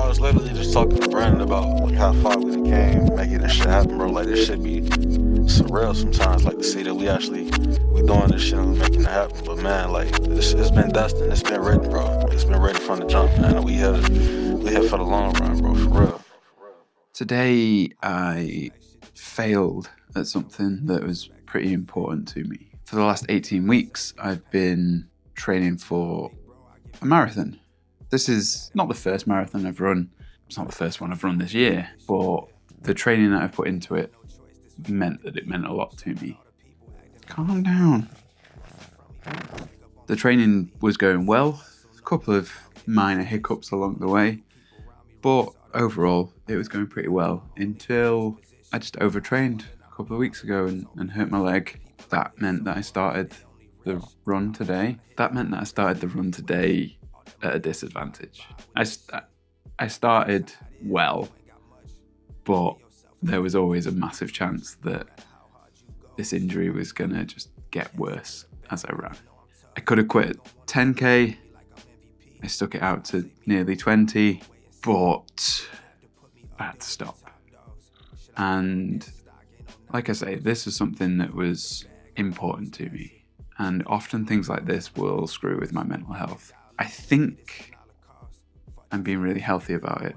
I was literally just talking to Brandon about like how far we done came, making this shit happen, bro. Like this shit be surreal sometimes, like to see that we doing this shit and we making it happen. But man, like it's been destined, it's been written, bro. It's been written from the jump, man. And we here for the long run, bro, for real. Today I failed at something that was pretty important to me. For the last 18 weeks, I've been training for a marathon. This is not the first marathon I've run. It's not the first one I've run this year, but the training that I've put into it meant a lot to me. Calm down. The training was going well, a couple of minor hiccups along the way, but overall it was going pretty well until I just overtrained a couple of weeks ago and hurt my leg. That meant that I started the run today. At a disadvantage. I started well, but there was always a massive chance that this injury was gonna just get worse as I ran. I could have quit 10k, I stuck it out to nearly 20, but I had to stop. And like I say, this was something that was important to me, and often things like this will screw with my mental health. I think I'm being really healthy about it.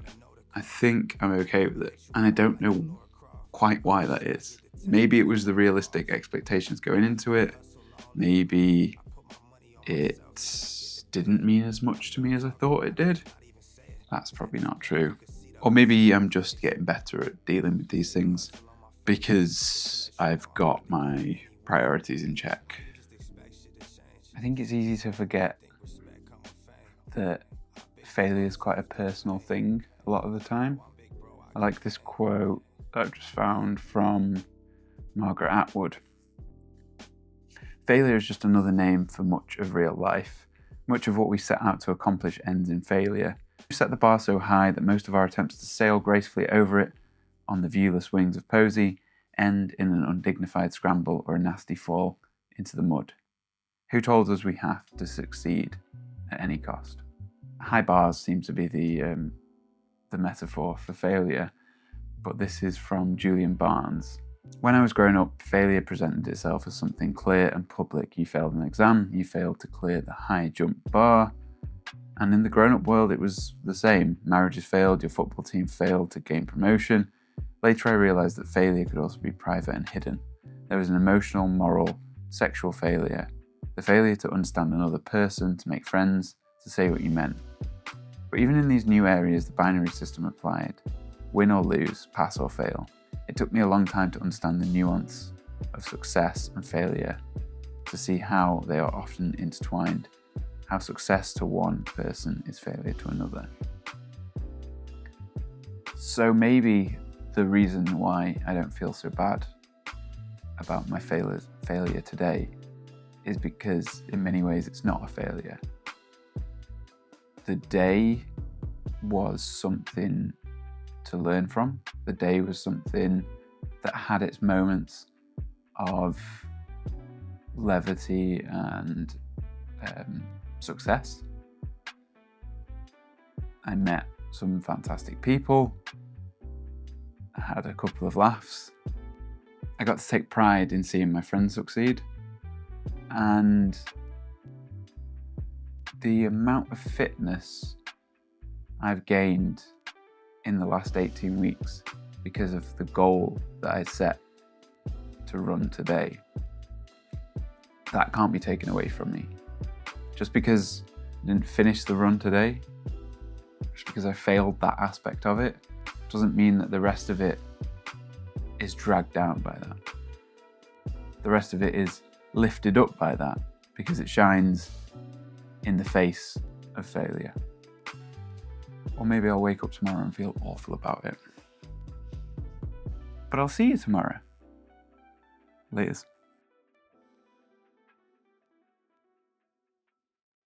I think I'm okay with it, and I don't know quite why that is. Maybe it was the realistic expectations going into it. Maybe it didn't mean as much to me as I thought it did. That's probably not true. Or maybe I'm just getting better at dealing with these things because I've got my priorities in check. I think it's easy to forget that failure is quite a personal thing a lot of the time. I like this quote that I've just found from Margaret Atwood. Failure is just another name for much of real life. Much of what we set out to accomplish ends in failure. We set the bar so high that most of our attempts to sail gracefully over it on the viewless wings of poesy end in an undignified scramble or a nasty fall into the mud. Who told us we have to succeed at any cost? High bars seem to be the metaphor for failure, but this is from Julian Barnes. When I was growing up, failure presented itself as something clear and public. You failed an exam, you failed to clear the high jump bar, and in the grown-up world it was the same. Marriages failed, your football team failed to gain promotion. Later I realised that failure could also be private and hidden. There was an emotional, moral, sexual failure. The failure to understand another person, to make friends, to say what you meant. But even in these new areas, the binary system applied. Win or lose, pass or fail. It took me a long time to understand the nuance of success and failure, to see how they are often intertwined, how success to one person is failure to another. So maybe the reason why I don't feel so bad about my failure today is because in many ways it's not a failure. The day was something to learn from. The day was something that had its moments of levity and success. I met some fantastic people. I had a couple of laughs. I got to take pride in seeing my friends succeed. And the amount of fitness I've gained in the last 18 weeks because of the goal that I set to run today, that can't be taken away from me. Just because I didn't finish the run today, just because I failed that aspect of it, doesn't mean that the rest of it is dragged down by that. The rest of it is lifted up by that because it shines in the face of failure. Or maybe I'll wake up tomorrow and feel awful about it. But I'll see you tomorrow. Laters.